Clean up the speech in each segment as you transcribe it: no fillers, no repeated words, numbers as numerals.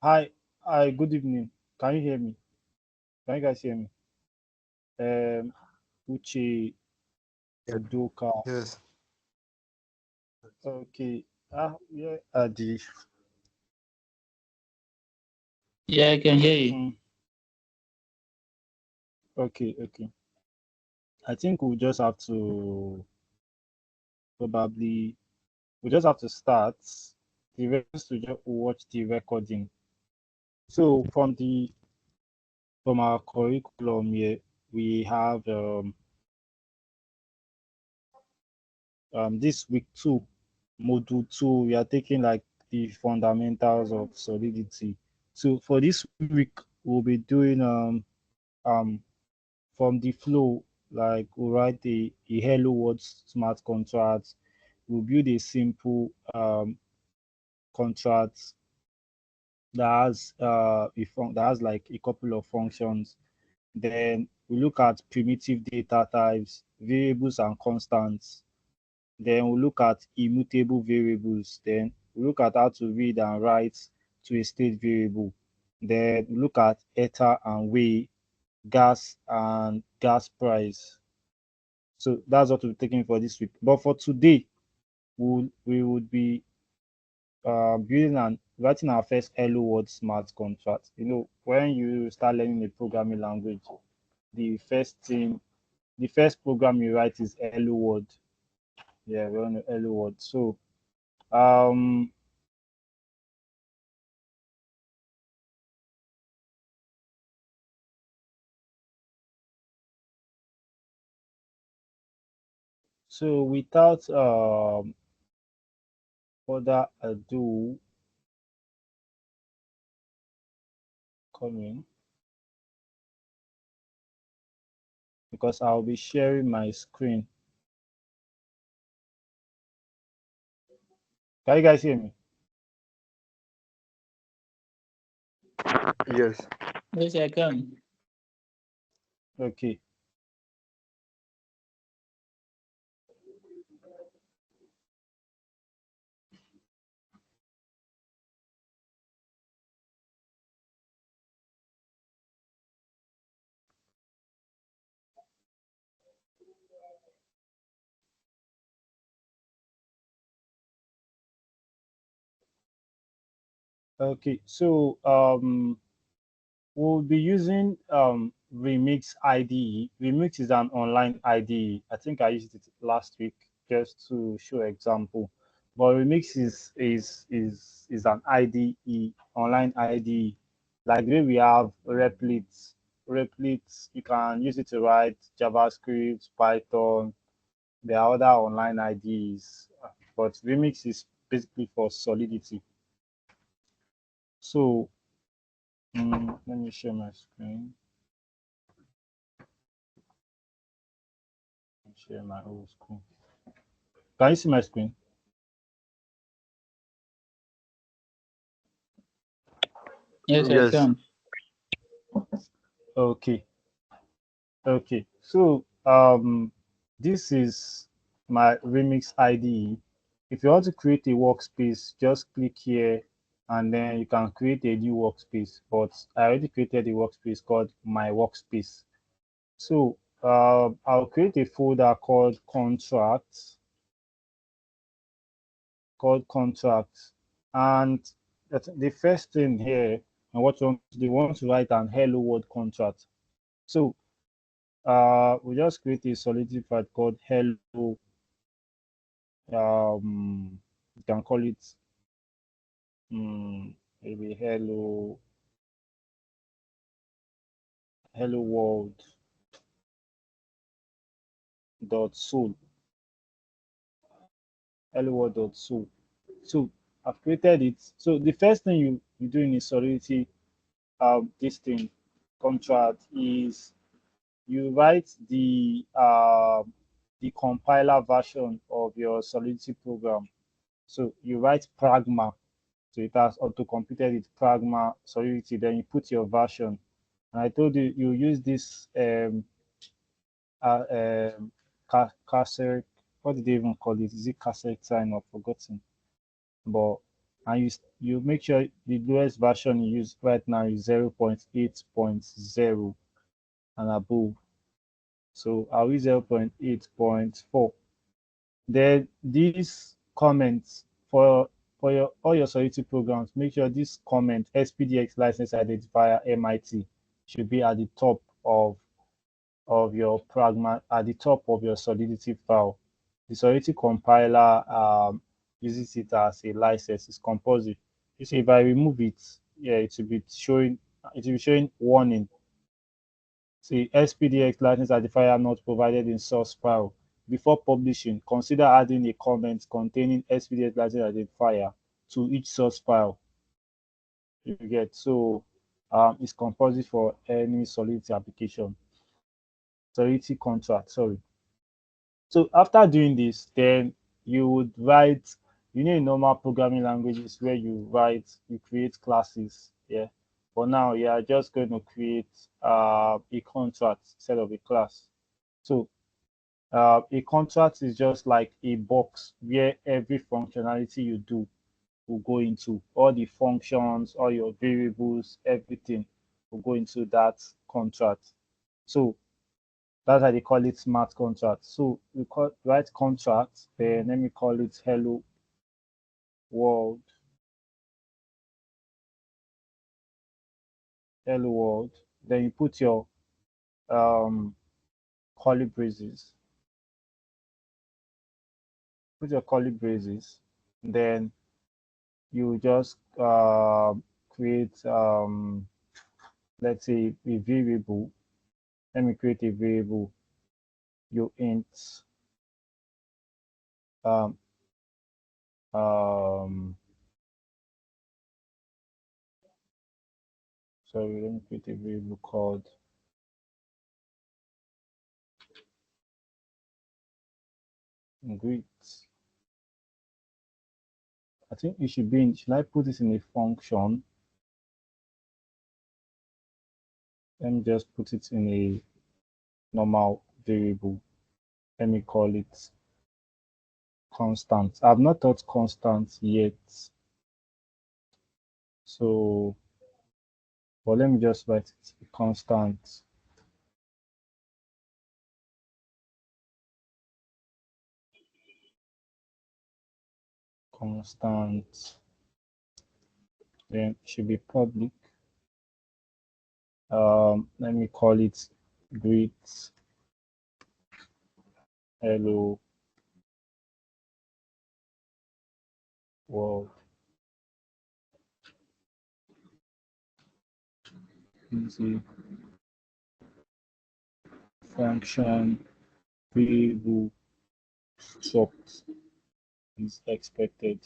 Hi, good evening. Can you hear me? Can you guys hear me? Um, Uche, Yeah. Udoka. Yes. Okay. Yeah, Adi. Yeah, I can hear you. Mm, okay, okay. I think we'll just have to probably we just have to start. The rest to just watch the recording. So from our curriculum here, we have this week two, module two. We are taking like the fundamentals of solidity. So for this week, we'll be doing um from the flow, like we'll write a hello world smart contract. We'll build a simple contract that has like a couple of functions. Then we look at primitive data types, variables and constants. Then we look at immutable variables. Then we look at how to read and write to a state variable. Then we look at ether and weigh, gas and gas price. So that's what we're taking for this week. But for today, we would be building and writing our first Hello World smart contract. When you start learning a programming language, the first thing, the first program you write is Hello World. Yeah, we're on Hello World. Um, so without further ado, coming because I'll be sharing my screen. Can you guys hear me? Yes. Yes, I can. Okay. Okay. We'll be using Remix IDE. Remix is an online IDE. I think I used it last week just to show example. But Remix is an IDE, online IDE. Like the way we have Replit. Replit, you can use it to write JavaScript, Python. There are other online IDEs. But Remix is basically for Solidity. So let me share my screen. Share my whole screen. Can you see my screen? Yes, I Yes. can. Okay. Okay. This is my Remix IDE. If you want to create a workspace, just click here and then you can create a new workspace. But I already created a workspace called my workspace. I'll create a folder called contracts. And the first thing here, and what you want to do, you want to write an hello world contract. So we just create a Solidity file called hello. You can call it maybe hello world dot soul. Hello world dot soul. So I've created it. So the first thing you do in a Solidity this thing contract is you write the compiler version of your Solidity program. So you write pragma. So it has auto-completed it, pragma, Solidity. Then you put your version. And I told you you use this uh, um, cassette. What did they even call it? Is it cassette sign? I've forgotten. But and you make sure the lowest version you use right now is 0.8.0 and above. So I'll use 0.8.4. Then these comments for your all your Solidity programs, make sure this comment SPDX license identifier MIT should be at the top of your pragma at the top of your Solidity file. The Solidity compiler uses it as a license. It's compulsory. You see, if I remove it, yeah, it will be showing warning. See, SPDX license identifier not provided in source file. Before publishing, consider adding a comment containing SPDX license identifier to each source file you get. So it's compulsory for any Solidity application. Solidity contract, sorry. So after doing this, then you would write, normal programming languages where you create classes. Yeah. But now you are just going to create a contract instead of a class. So a contract is just like a box where every functionality you do will go into. All the functions, all your variables, everything will go into that contract. So that's why they call it smart contract. So we write contract, then let me call it hello world, hello world. Then you put your um curly braces, then you just create let's say a variable. Let me create a variable. You int um um sorry, let me create a variable called greet. I think it should be in, should I put this in a function? Let me just put it in a normal variable. Let me call it constant. I've not taught constant yet. So, but let me just write it constant, constant, then it should be public. Let me call it greet, hello world. Easy function variable struct is expected.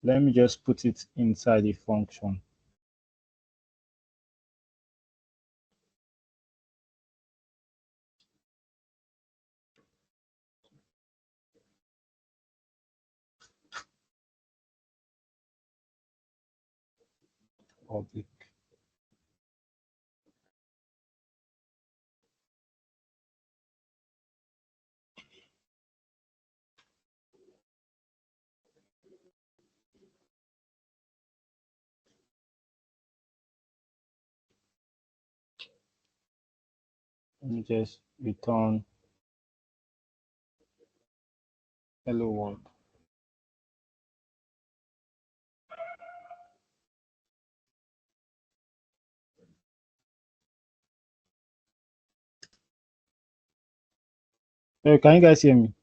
Let me just put it inside a function. Public. Let me just return hello world. Hey, can you guys hear me?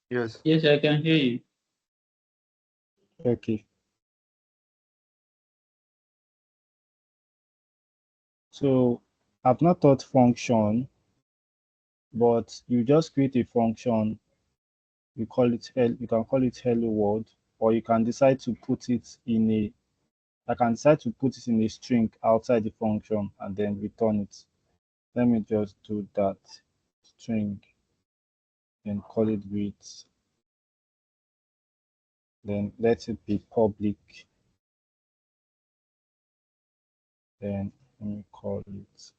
Yes. Yes, I can hear you. Okay. So I've not taught function, but you just create a function. You call it you can call it hello world, or you can decide to put it in a I can decide to put it in a string outside the function and then return it. Let me just do that. String, then call it with, then let it be public. Then let me call it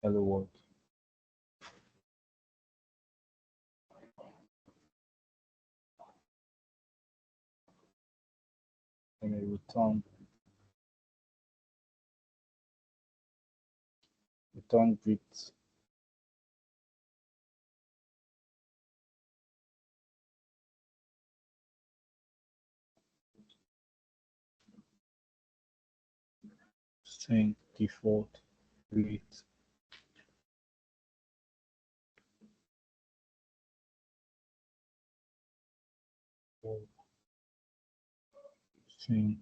hello world. Let me return greet. String default greet. String.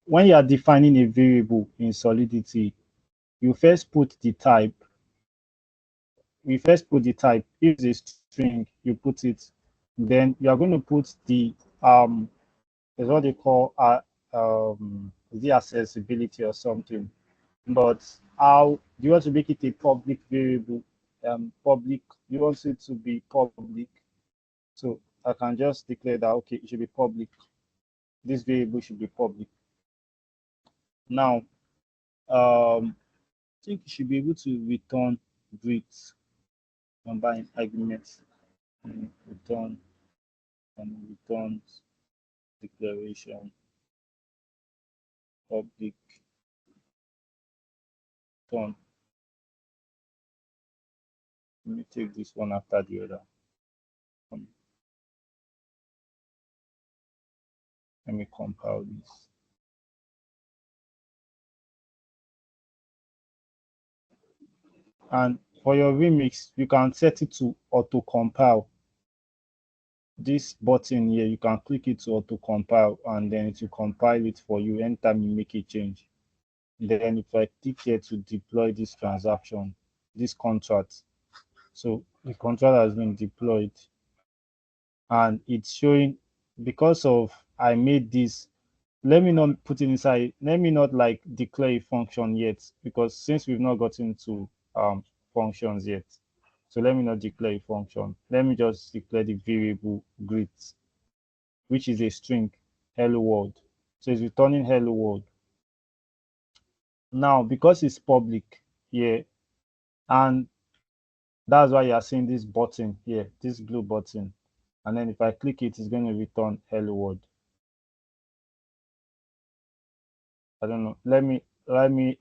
When you are defining a variable in Solidity, you first put the type. We first put the type. If it's a string, you put it. Then you are going to put the is what they call the accessibility or something. But how do you want to make it a public variable? Public. You want it to be public. So I can just declare that okay, it should be public. This variable should be public. Now, I think you should be able to return greet combine arguments. Return and returns declaration public return. Let me take this one after the other. Let me compile this. And for your remix, you can set it to auto compile. This button here, you can click it to auto compile and then it will compile it for you anytime you make a change. Then if I click here to deploy this transaction, this contract, so the contract has been deployed and it's showing because of I made this. Let me not put it inside. Let me not like declare a function yet because since we've not gotten to functions yet, so let me not declare a function. Let me just declare the variable greet, which is a string, hello world. So it's returning hello world. Now because it's public here, and that's why you are seeing this button here, this blue button, and then if I click it, it's going to return hello world. I don't know. Let me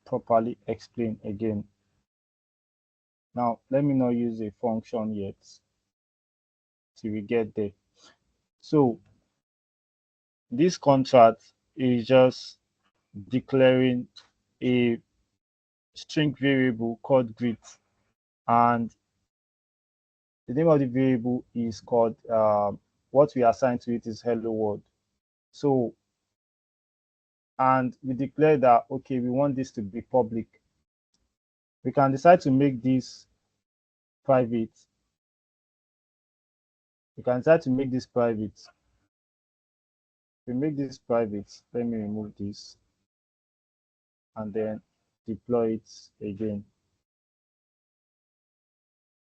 properly explain again. Now let me not use a function yet till we get there. So this contract is just declaring a string variable called greet, and the name of the variable is called what we assign to it is hello world. So and we declare that okay, we want this to be public. We can decide to make this private. We can decide to make this private. If we make this private, let me remove this and then deploy it again.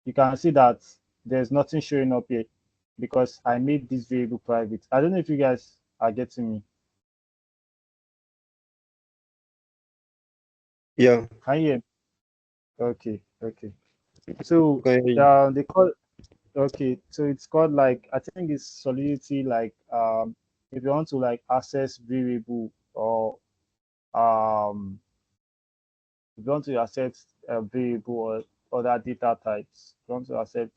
You can see that there's nothing showing up here because I made this variable private. I don't know if you guys are getting me. Yeah. Can you hear me? Okay. So Okay. they call okay, so it's called like I think it's Solidity like if you want to like access variable or um if you want to access a variable or other data types, if you want to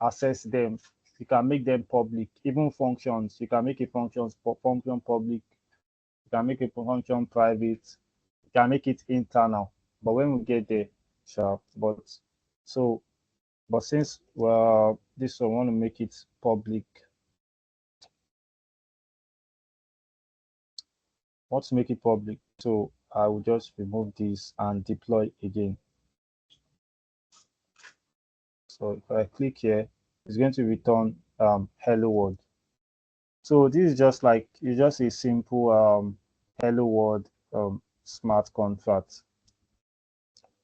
access them, you can make them public. Even functions, you can make a function public, you can make a function private, you can make it internal. But when we get there, sure. So but since well this one want to make it public, want to make it public, so I will just remove this and deploy again. So if I click here, it's going to return hello world. So this is just like it's just a simple hello world smart contract.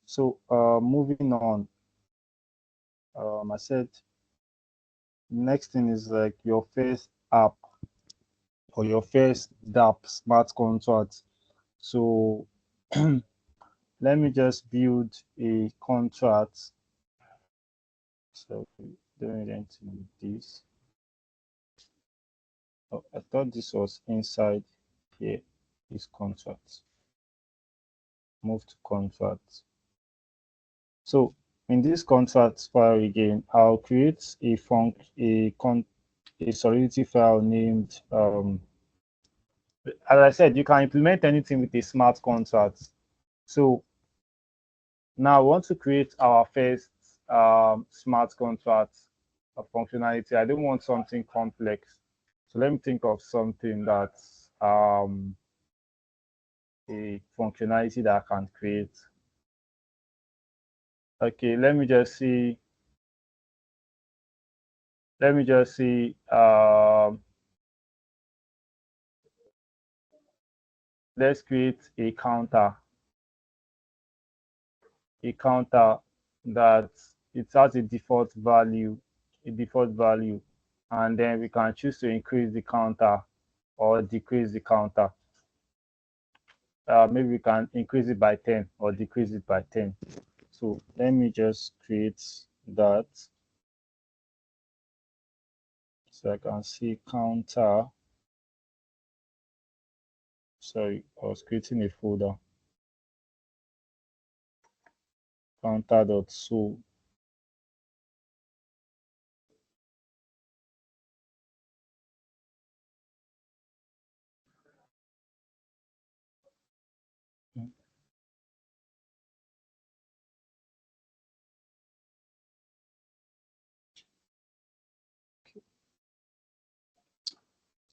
So moving on, I said next thing is like your first app or your first DApp smart contract. So let me just build a contract. So doing it into this. Oh, I thought this was inside here. Is contract. Move to contract. So in this contract file again, I'll create a Solidity file named as I said, you can implement anything with a smart contract. So now we want to create our first smart contract functionality. I don't want something complex. So let me think of something that's a functionality that I can create. Okay, let me just see. Let me just see. Let's create a counter. A counter that it has a default value, and then we can choose to increase the counter or decrease the counter. Maybe we can increase it by 10 or decrease it by 10. So let me just create that. So I can see counter. Sorry, I was creating a folder. Counter.so.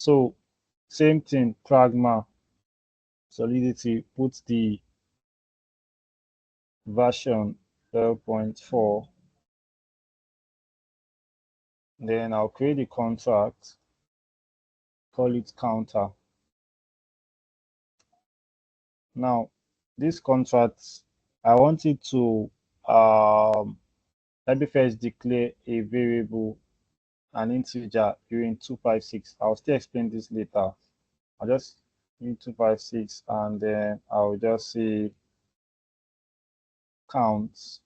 So same thing, pragma, solidity, put the version 0.4. Then I'll create a contract, call it counter. Now, this contract, I want it to let me first declare a variable, an integer during 256. I'll still explain this later. I'll just use 256 and then I'll just say count.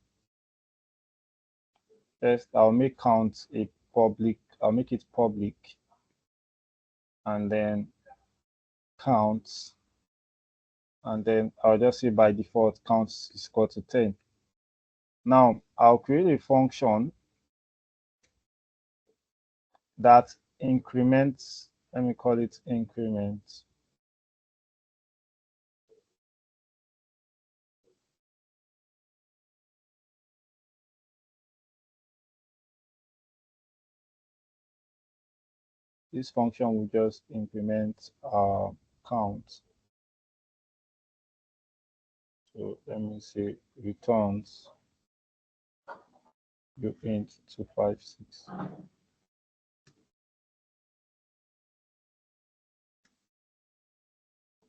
First, I'll make count a public, I'll make it public, and then count, and then I'll just say by default count is equal to 10. Now, I'll create a function that increments, let me call it increment. This function will just increment count. So let me say returns you int 256.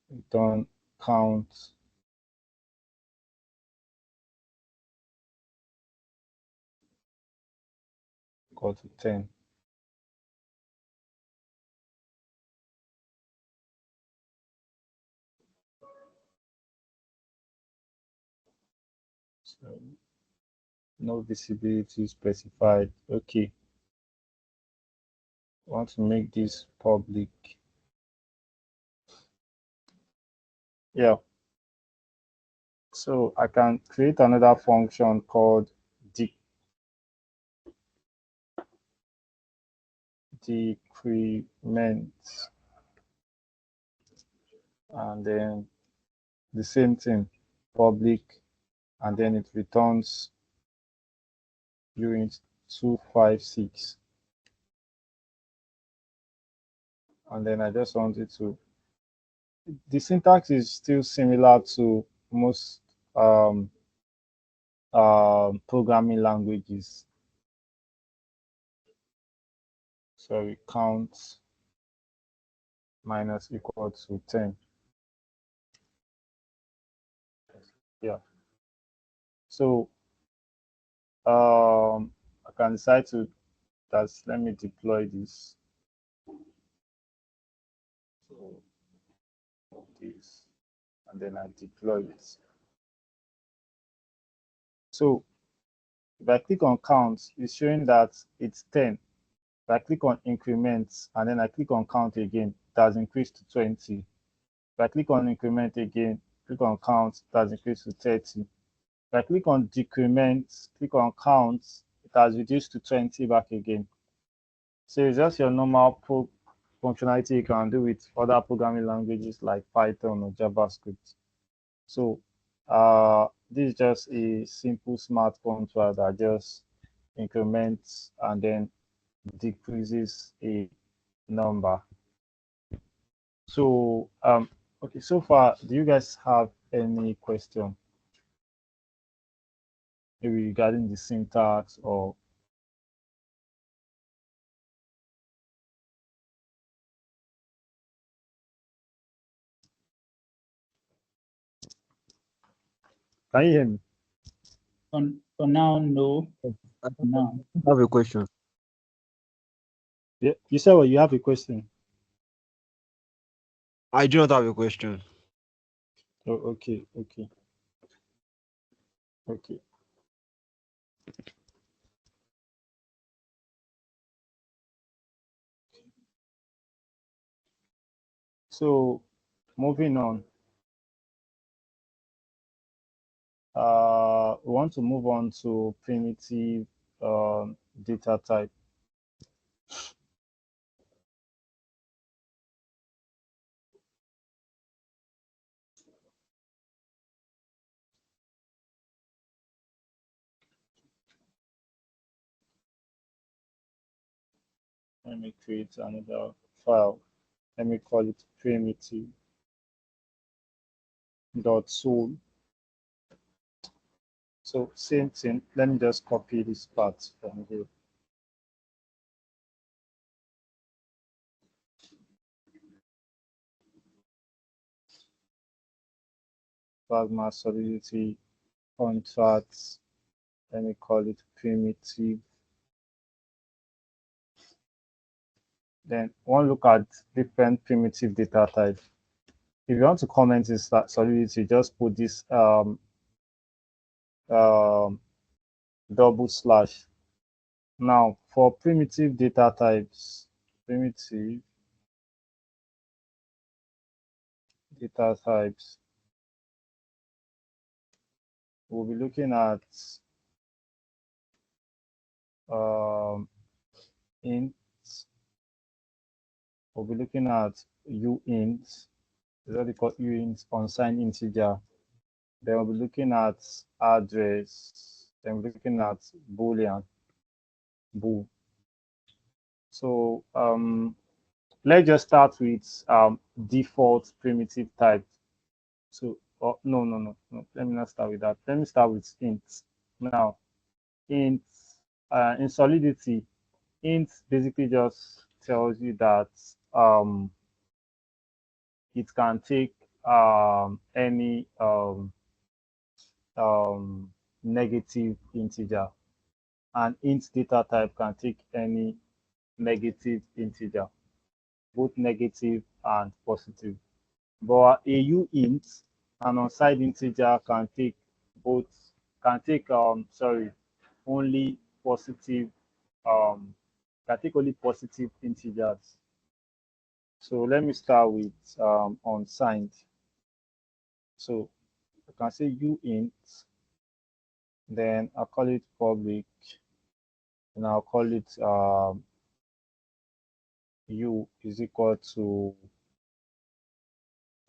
Return count equal to 10. So no visibility specified. Okay. I want to make this public. Yeah. So I can create another function called decrement, and then the same thing, public, and then it returns unit 256. And then I just wanted to, the syntax is still similar to most programming languages. So count minus equal to 10. Yeah. So I can decide to let me deploy this. So this, and then I deploy it. So if I click on count, it's showing that it's 10. If I click on increments and then I click on count again, it has increased to 20. If I click on increment again, click on count, it has increased to 30. If I click on decrement, click on count, it has reduced to 20 back again. So it's just your normal functionality you can do with other programming languages like Python or JavaScript. So this is just a simple smart contract that just increments and then decreases a number. So okay, so far, do you guys have any question maybe regarding the syntax or can you hear me? For now, no. I No. have a question. Yeah, you said, well, you have a question. I do not have a question. Oh, okay, okay, okay. So moving on, we want to move on to primitive data type. Let me create another file. Let me call it primitive dot sol. So same thing. Let me just copy this part from here. Plasma solidity contracts. Let me call it primitive. Then one look at different primitive data types. If you want to comment this solidity, just put this double slash. Now for primitive data types, primitive data types, we'll be looking at int. We'll be looking at uint. Is what they call uint, unsigned integer. Then we'll be looking at address. Then we're looking at boolean, bool. So let's just start with default primitive type. So no. Let me not start with that. Let me start with int. Now, int in Solidity, int basically just tells you that it can take any negative integer, and int data type can take any negative integer, both negative and positive. But a uint, an unsigned integer, can take both, can take only positive, can take only positive integers. So let me start with unsigned. So I can say uint, then I'll call it public, and I'll call it u is equal to,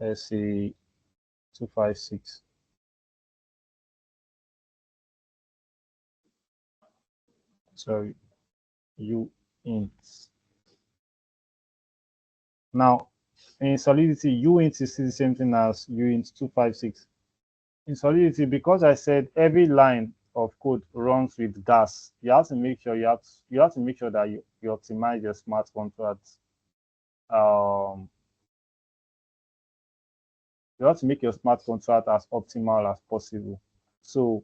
let's say, 256. Sorry, uint. Now, in Solidity, uint is the same thing as uint 256. In Solidity, because I said every line of code runs with gas, you have to make sure you have to make sure that you optimize your smart contracts. You have to make your smart contract as optimal as possible. So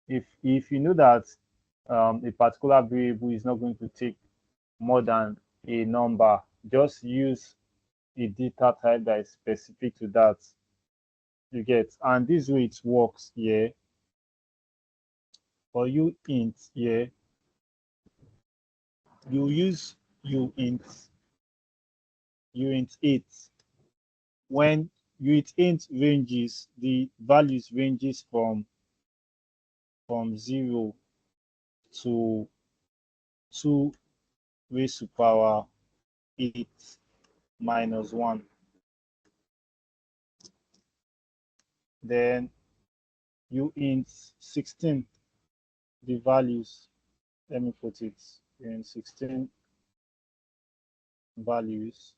if you know that a particular variable is not going to take more than a number, just use a data type that is specific to that. You get, and this way it works here. for u int here, you use u int 8. When u int ranges, the values ranges from 0 to 2 raised to power 8 minus 1. Then u int 16, the values, let me put it in 16 values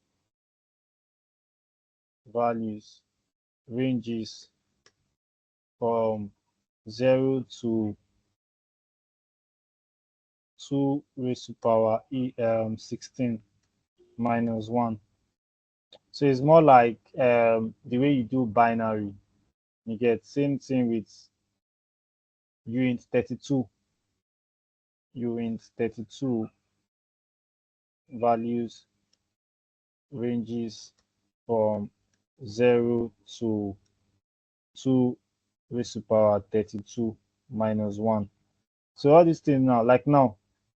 ranges from 0 to 2 raised to power 16 minus 1. So it's more like the way you do binary. You get same thing with uint 32. Uint 32 values ranges from 0 to 2 raised to power 32 minus 1. So all these things now, like now,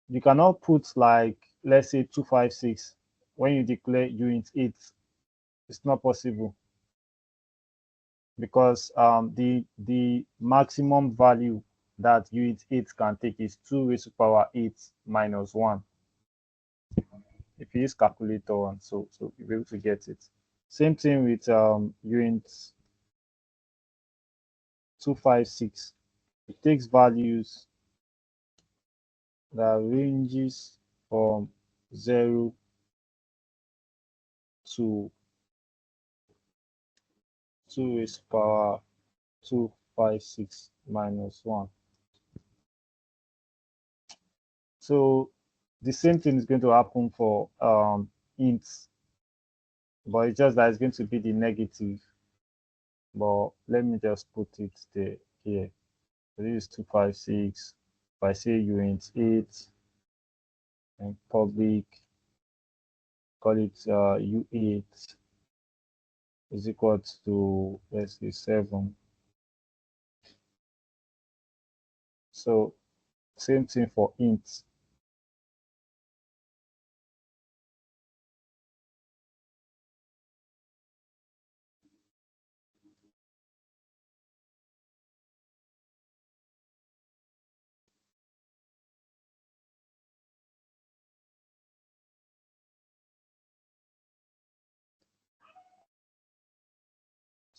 you cannot put like, let's say 256 when you declare uint 8. It's not possible because the maximum value that uint 8 can take is 2 raised to power 8 minus 1. If you use calculator one, so you'll be able to get it. Same thing with uint 256. It takes values that ranges from 0 to 2 raised to power 256 minus 1. So the same thing is going to happen for ints, but it's just that it's going to be the negative. But let me just put it there here. So this is 256. If I say uint 8 and public, call it u8 is equal to, let's say, 7. So same thing for int.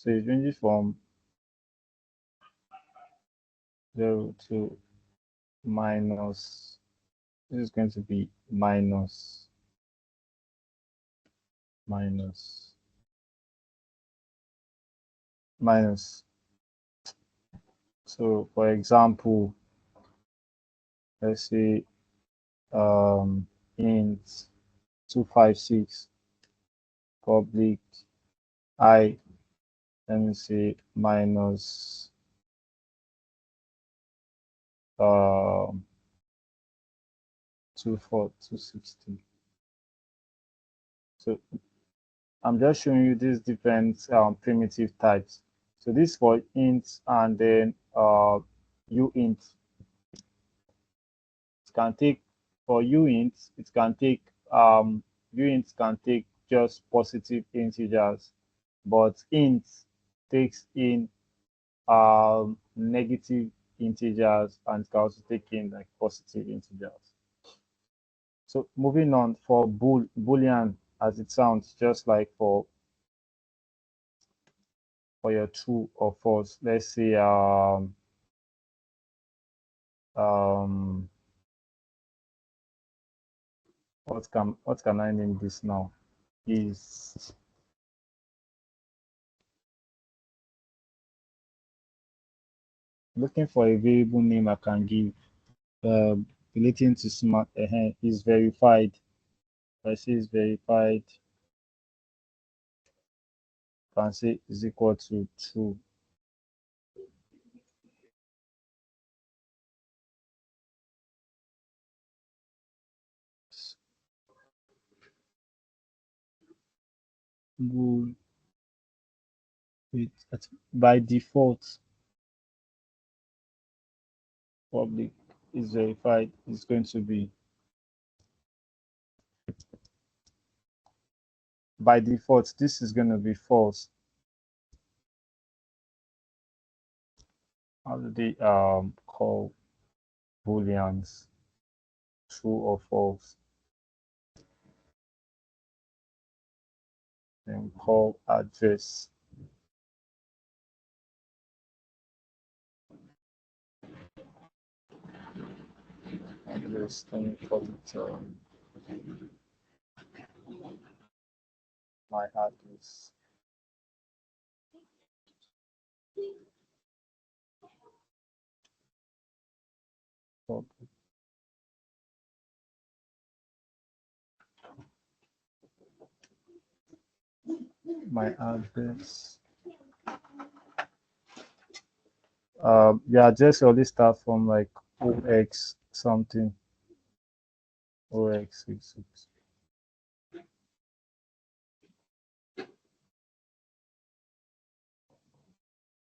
So it ranges from 0 to minus, this is going to be minus. So for example, let's say int 256 public I, let me say minus 260. So I'm just showing you these different primitive types. So this for int, and then uint. It can take, for uint, it can take uint can take just positive integers, but int takes in negative integers, and it can also take in like positive integers. So moving on, for boolean, as it sounds, just like for your true or false. Let's say um what can I name this now? Is looking for a variable name I can give relating to smart is verified. I say is verified, can say is equal to true. Good. By default, public is verified is going to be, by default, this is going to be false. How do they call booleans? True or false? Then call address. Address, let me call it my address. Public. My address. Your address always start from like OX something. OX66.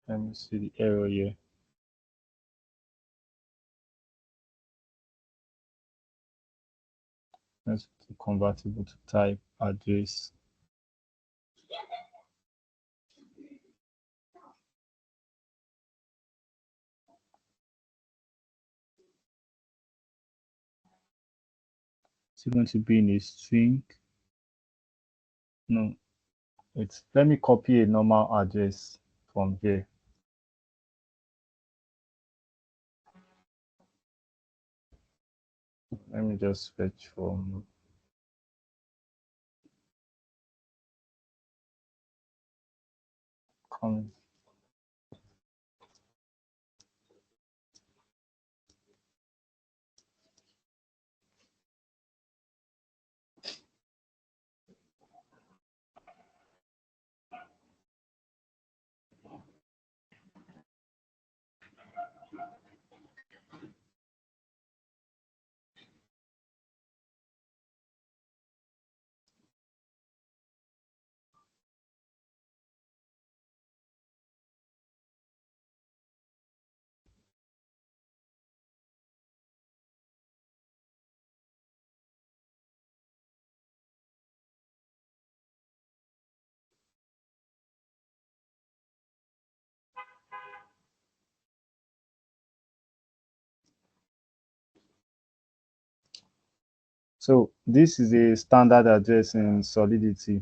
Let me see the error here. Let's be convertible to type address. It's going to be in a string. No, it's, let me copy a normal address from here. Let me just fetch from comment. So this is a standard address in Solidity.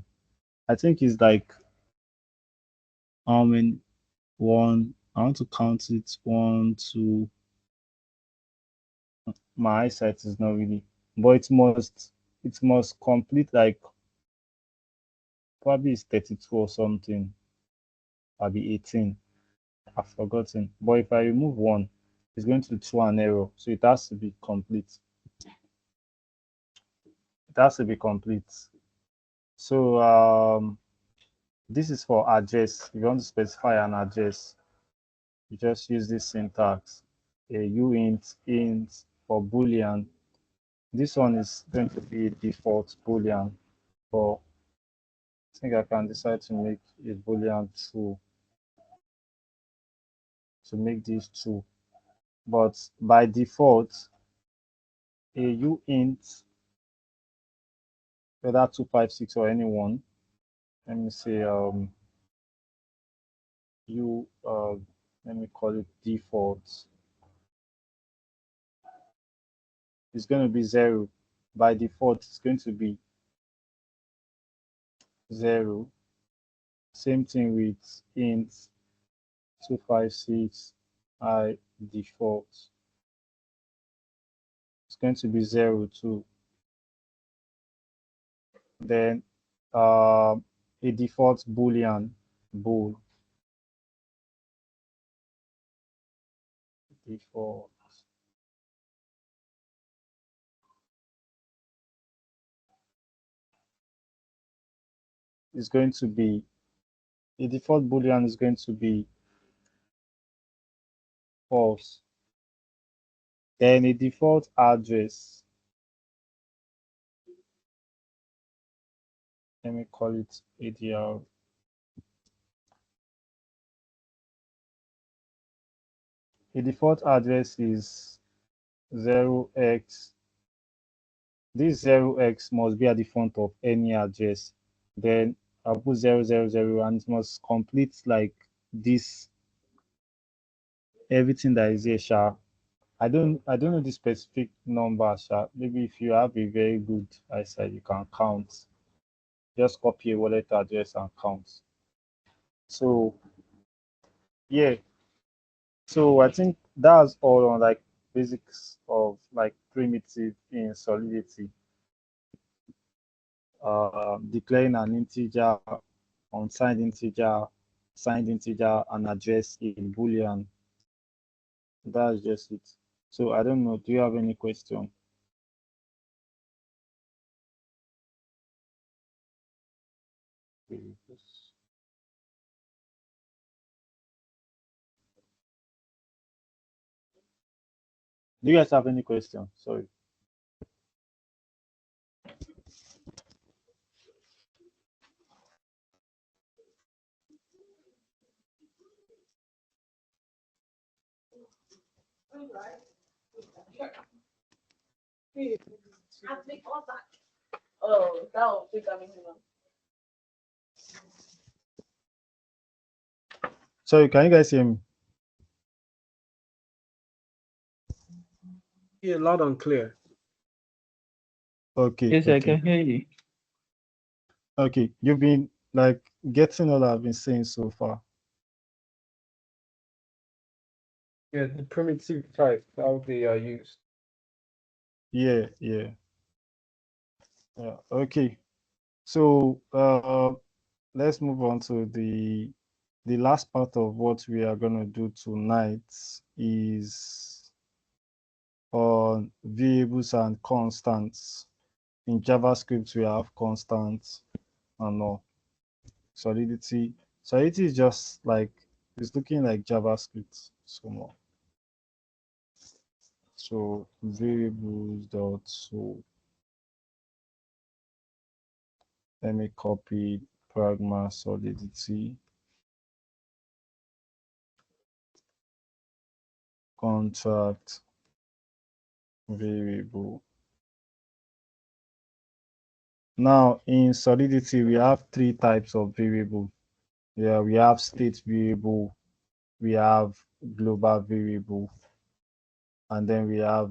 I think it's like how many? One. I want to count it. One, two. My eyesight is not really, but it must complete like probably it's 32 or something. I'll be 18. I've forgotten. But if I remove one, it's going to throw an error. So it has to be complete. It has to be complete. So this is for address. If you want to specify an address, you just use this syntax. A uint int for boolean. This one is going to be a default boolean, but I think I can decide to make a boolean true, to make this true. But by default, a uint, whether 256 or anyone, let me say u let me call it default, it's going to be 0. By default, it's going to be 0. Same thing with int 256 I default. It's going to be 0 too. Then a default boolean bool default is going to be, a default boolean is going to be false. Then a default address, let me call it ADR, A default address is 0x. This 0x must be at the front of any address. Then I'll put 000 and it must complete like this, everything that is here, sha. I don't know the specific number, sha. Maybe if you have a very good eyesight, you can count. Just copy a wallet address and count. So yeah. So I think that's all on like basics of like primitive in Solidity. Declaring an integer, unsigned integer, signed integer, and address in Boolean. That's just it. So I don't know. Do you have any question? Do you guys have any question? Sorry. Oh, that was big coming. Sorry, can you guys hear me? Yeah, loud and clear. Okay, Yes, I okay, can hear you. okay. You've been like getting all I've been saying so far. Yeah, the primitive type, how they are used. Yeah, yeah, yeah. Okay. So let's move on to the last part of what we are gonna do tonight is on variables and constants. In JavaScript, we have constants and all. Solidity. Solidity is just like it's looking like JavaScript so more. So variables dot so let me copy pragma solidity contract variable. Now in Solidity, we have three types of variable. Yeah, we have state variable, we have global variable, and then we have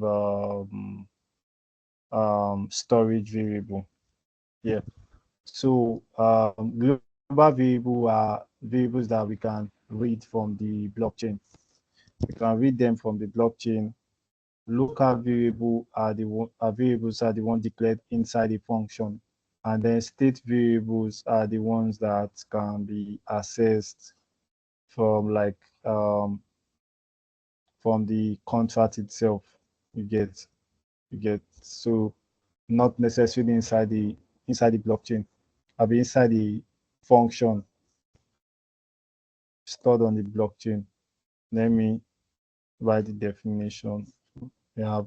storage variable. Yeah. So global variable are variables that we can read from the blockchain. We can read them from the blockchain. Local variable are variables are the one declared inside a function, and then state variables are the ones that can be accessed from like from the contract itself. You get so not necessarily inside the blockchain. I'll be inside the function stored on the blockchain. Let me write the definition. We have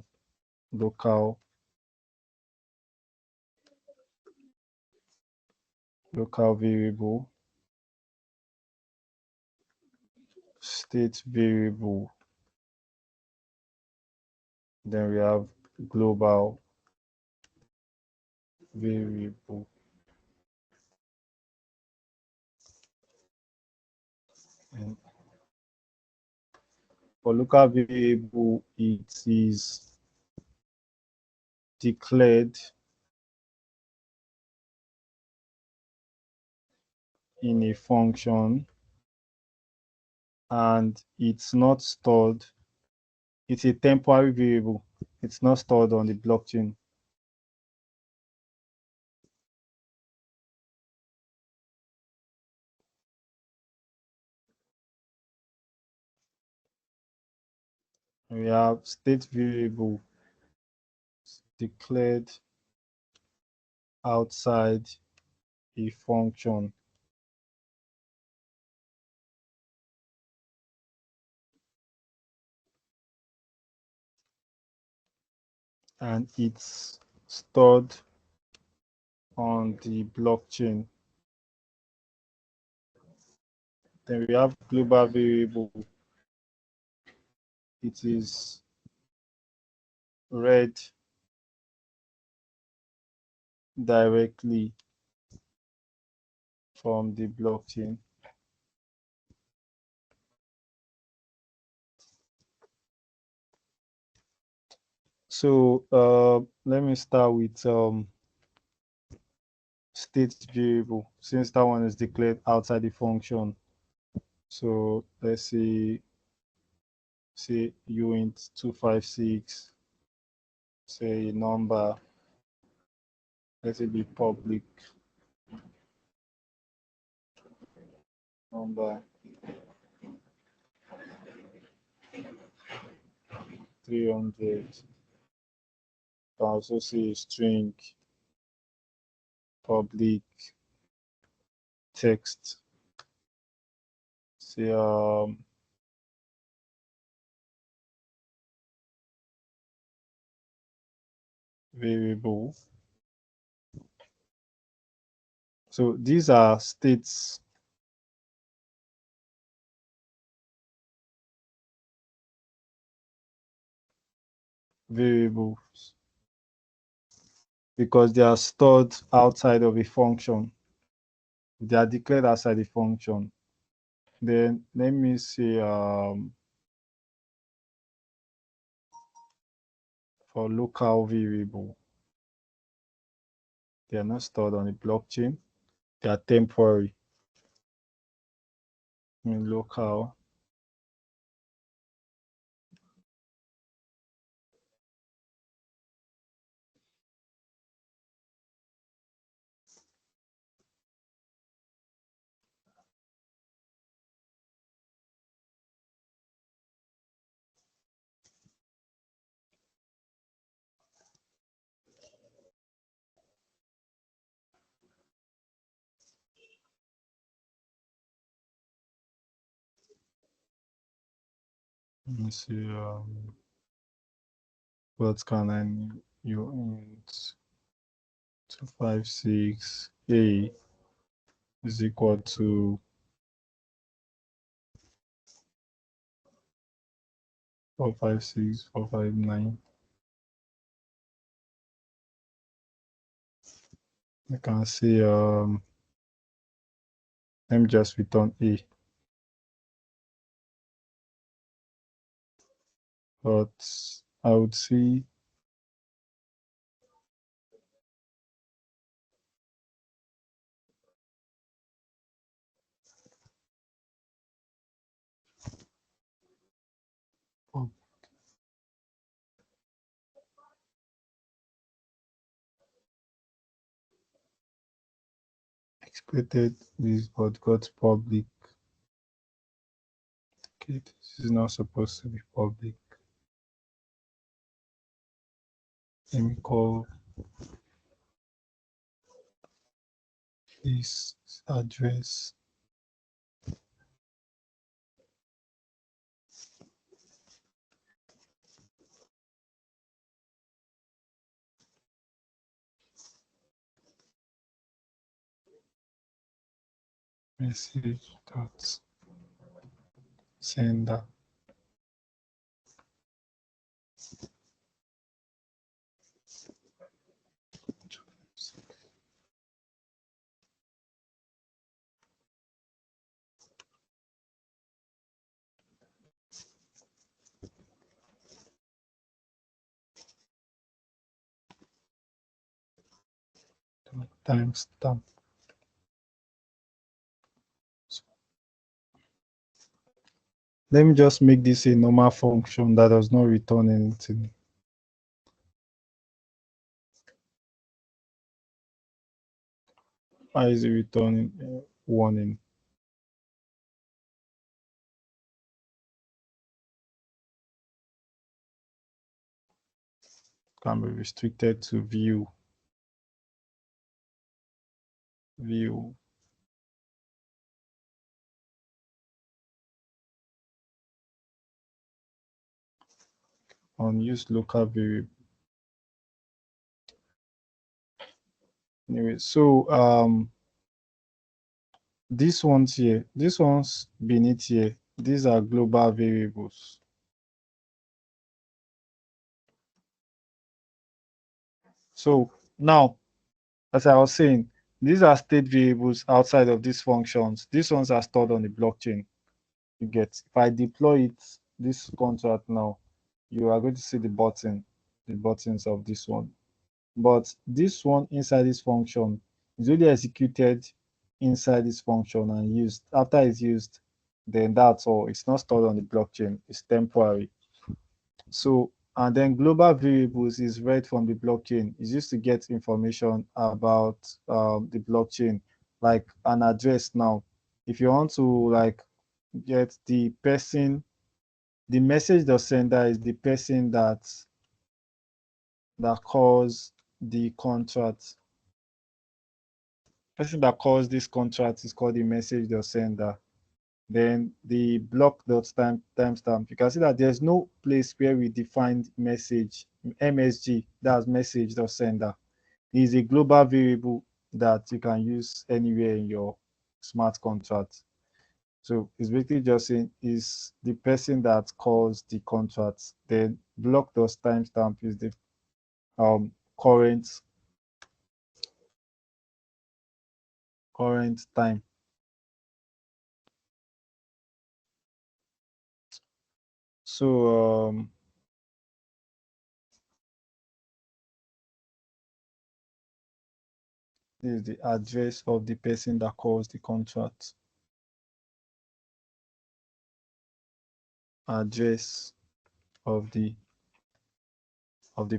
local variable, state variable, then we have global variable. And for local variable, it is declared in a function and it's not stored. It's a temporary variable. It's not stored on the blockchain. We have state variable declared outside a function and it's stored on the blockchain. Then we have global variable it is read directly from the blockchain. So let me start with state variable, since that one is declared outside the function. So let's say uint 256, say a number, let it be public number 300. Can also say string public text, say variable. So these are states variables because they are stored outside of a function. They are declared outside the function. Then let me say for local variable, they are not stored on the blockchain. They are temporary. In local, let me see what can I int 256 a is equal to 456 459. I can say let me just return a, but I would see expected this but got public. Okay, this is not supposed to be public. Let me call this address. Message dot sender. Timestamp. Let me just make this a normal function that does not return anything. Why is it returning warning? Can be restricted to view. Unused local variable. Anyway, so these ones beneath here, these are global variables. So now, as I was saying, these are state variables outside of these functions. These ones are stored on the blockchain. You get, if I deploy it, this contract now, you are going to see the buttons of this one. But this one inside this function is only executed inside this function and used. After it's used, then that's all. It's not stored on the blockchain. It's temporary. So, and then global variables is read from the blockchain. It's used to get information about the blockchain, like an address now. If you want to like get the person, the message the sender is the person that calls the contract. Person that calls this contract is called the message the sender. Then the block dot timestamp. You can see that there's no place where we defined message MSG, that's message the sender. It is a global variable that you can use anywhere in your smart contract. So it's basically just saying is the person that calls the contract. Then block dot timestamp is the current time. So this is the address of the person that calls the contract. Address of the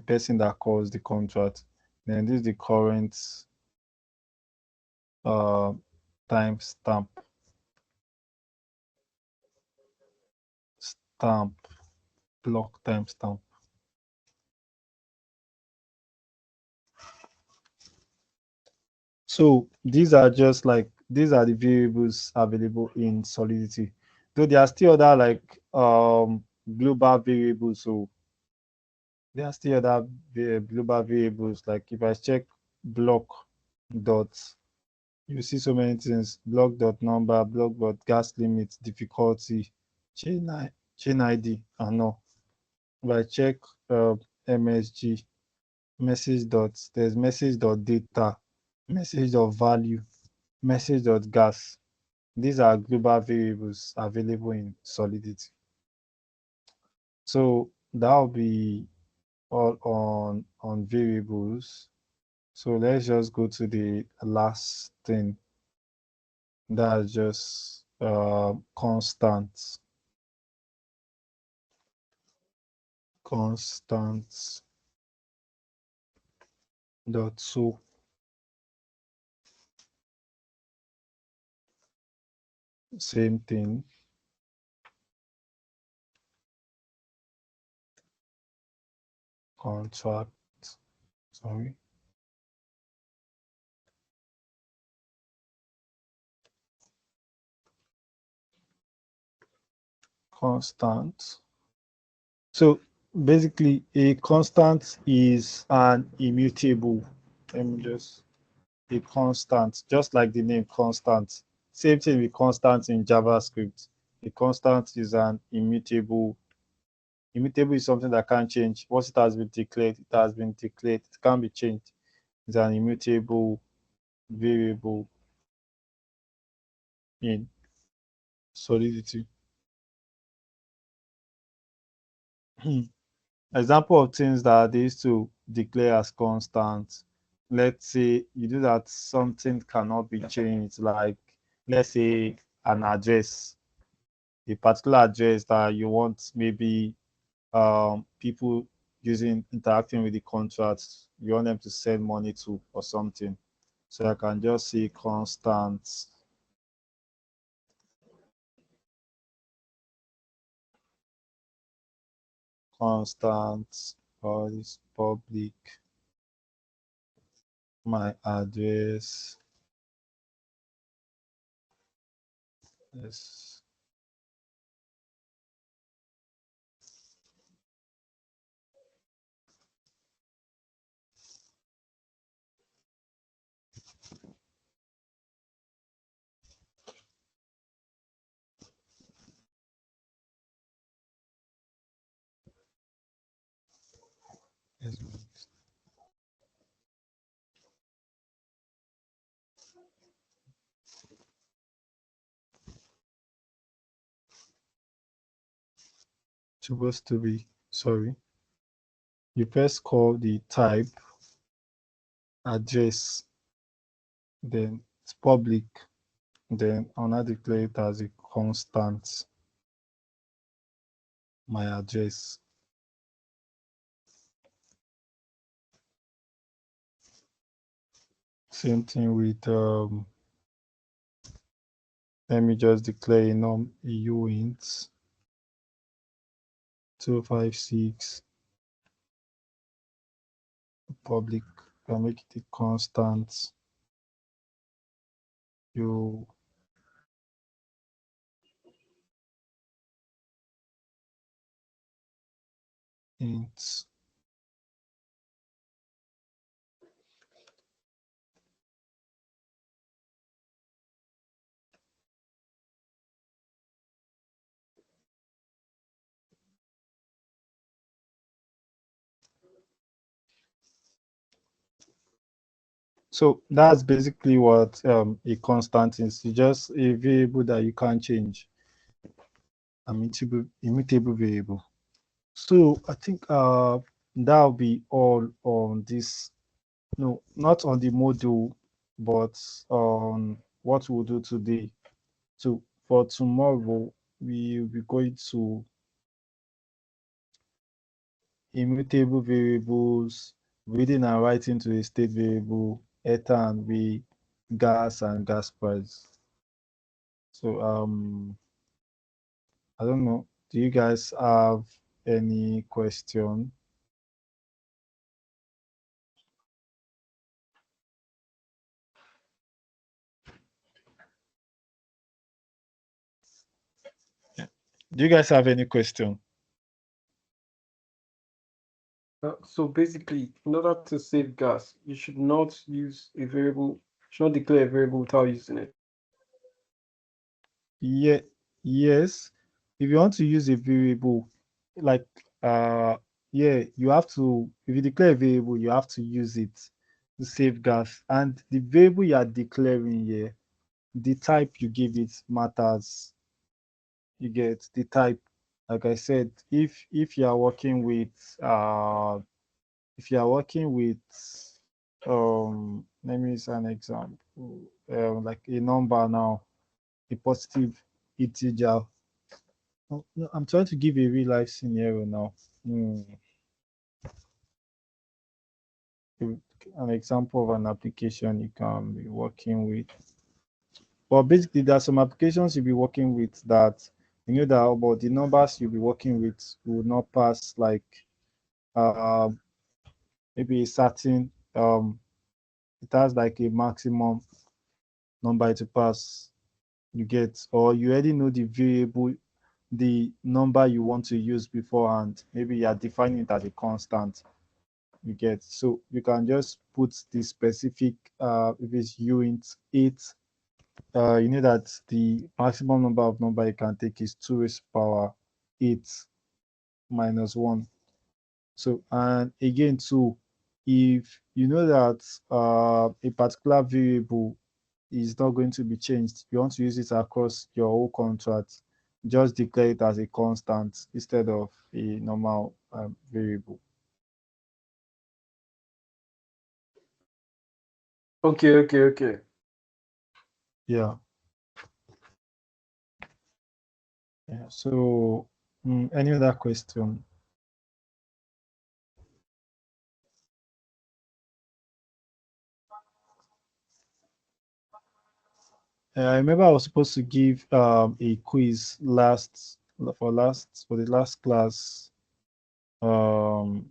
person that calls the contract. Then this is the current timestamp. Stamp block timestamp. So these are just like these are the variables available in Solidity. Though there are still other like global variables. So there are still other global variables. Like if I check block dot, you see so many things: block dot number, block dot gas limit, difficulty, chain ID, and all. If I check MSG, message dot, there's message dot data, message dot value, message dot gas. These are global variables available in Solidity. So that will be all on variables. So let's just go to the last thing. That's just constant dot so same thing. Contract, sorry. Constant. So basically a constant is an immutable. Let me just a constant, just like the name constant. Same thing with constant in JavaScript. A constant is an immutable. Immutable is something that can't change. Once it has been declared, it has been declared. It can't be changed. It's an immutable variable in Solidity. Example of things that they used to declare as constant. Let's say you do that something cannot be changed, like let's say an address, a particular address that you want maybe people using interacting with the contracts, you want them to send money to or something. So I can just say constant, or is public, my address. Yes. Yes. supposed to be, sorry, you first call the type, address, then it's public, then I'll now declare it as a constant, my address. Same thing with let me just declare a uint 256 public. I make it a constant. You int. So that's basically what a constant is. It's just a variable that you can't change. Immutable variable. So I think that'll be all on this. No, not on the module, but on what we'll do today. So for tomorrow, we'll be going to immutable variables, reading and writing to a state variable, eta and v, gas and gas price. So I don't know. Do you guys have any question? Do you guys have any question? So basically, in order to save gas, you should not use a variable, should not declare a variable without using it. Yeah, yes. If you want to use a variable, like yeah, you have to, if you declare a variable, you have to use it to save gas. And the variable you are declaring here, the type you give it matters. You get the type. Like I said, if you are working with if you are working with let me use an example, like a number now, a positive integer. Oh, no, I'm trying to give a real life scenario now. An example of an application you can be working with. But basically, there are some applications you'll be working with that you know that about the numbers you'll be working with will not pass like uh, maybe a certain it has like a maximum number to pass. You get, or you already know the variable, the number you want to use beforehand. Maybe you are defining it as a constant. You get, so you can just put the specific if it's uint 8, you know that the maximum number of number you can take is 2 raised to power 8 minus 1. So and again too, if you know that a particular variable is not going to be changed, you want to use it across your whole contract, just declare it as a constant instead of a normal variable. Okay. Yeah. Yeah. So any other question? I remember I was supposed to give a quiz for the last class. Um,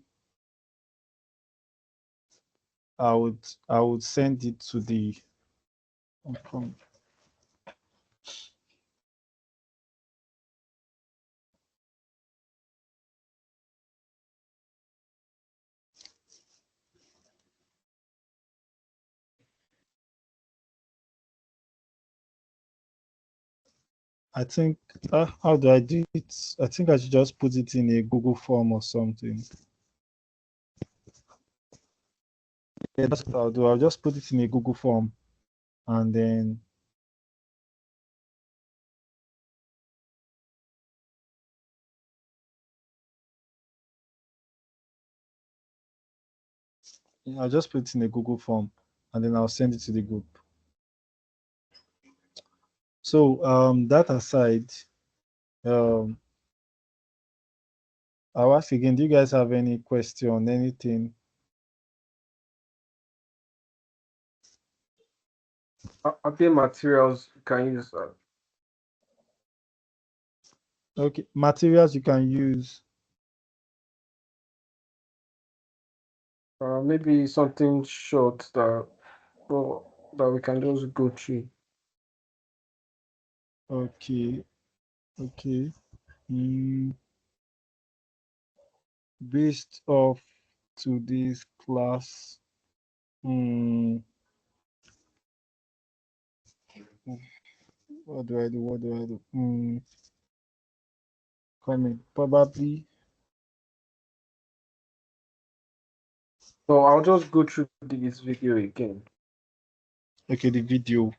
I would send it to the. I think how do I do it? I think I should just put it in a Google form or something. Yeah, that's what I'll do. I'll just put it in a Google form and then I'll just put it in a Google form and then I'll send it to the group. So that aside, um, I'll ask again, do you guys have any question, anything? Are there materials you can use? Okay, materials you can use. Maybe something short that well, that we can just go through. Okay, okay. Mm, based off today's class, mm, what do I do? What do I do? Coming probably. So I'll just go through this video again. Okay, the video.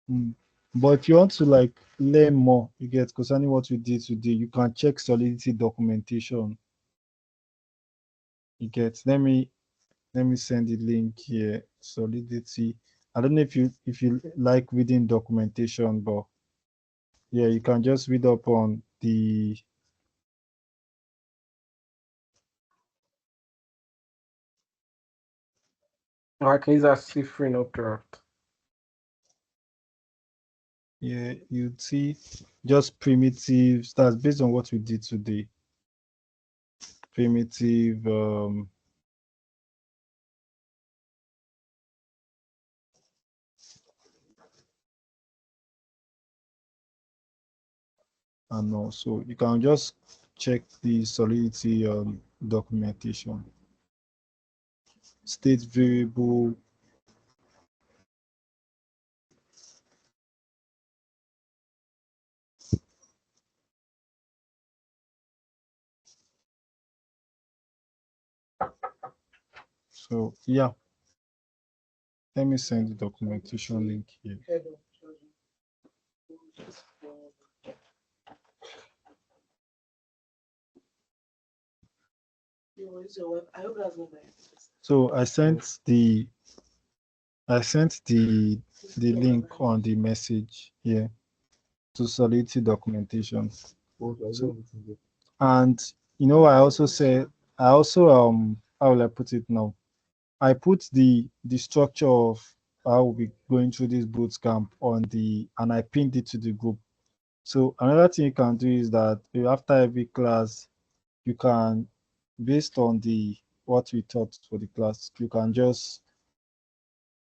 Mm. But if you want to like learn more, you get concerning what we did today, you can check Solidity documentation. You get. Let me send the link here. Solidity. I don't know if you like reading documentation, but yeah, you can just read up on the I can use that cifering up draft. yeah, you'd see just primitives. That's based on what we did today. Primitive and also you can just check the Solidity documentation. State variable. So yeah, let me send the documentation link here. So I sent the link on the message here to Solidity documentation. So, and I also said how will I put it now? I put the structure of how we'll be going through this boot camp on and I pinned it to the group. So another thing you can do is that after every class, you can, based on the what we taught for the class, you can just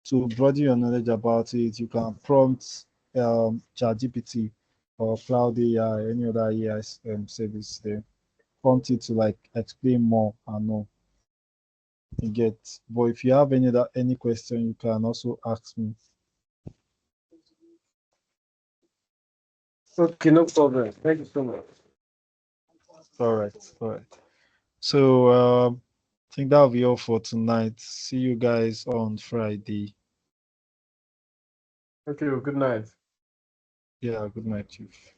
to broaden your knowledge about it, you can prompt ChatGPT or Cloud AI, any other AI service there, prompt it to like explain more and more. You get. But if you have any question, you can also ask me. Okay, no problem. Thank you so much. All right, all right. So I think that'll be all for tonight. See you guys on Friday. Okay, well, good night. Yeah, good night, Chief.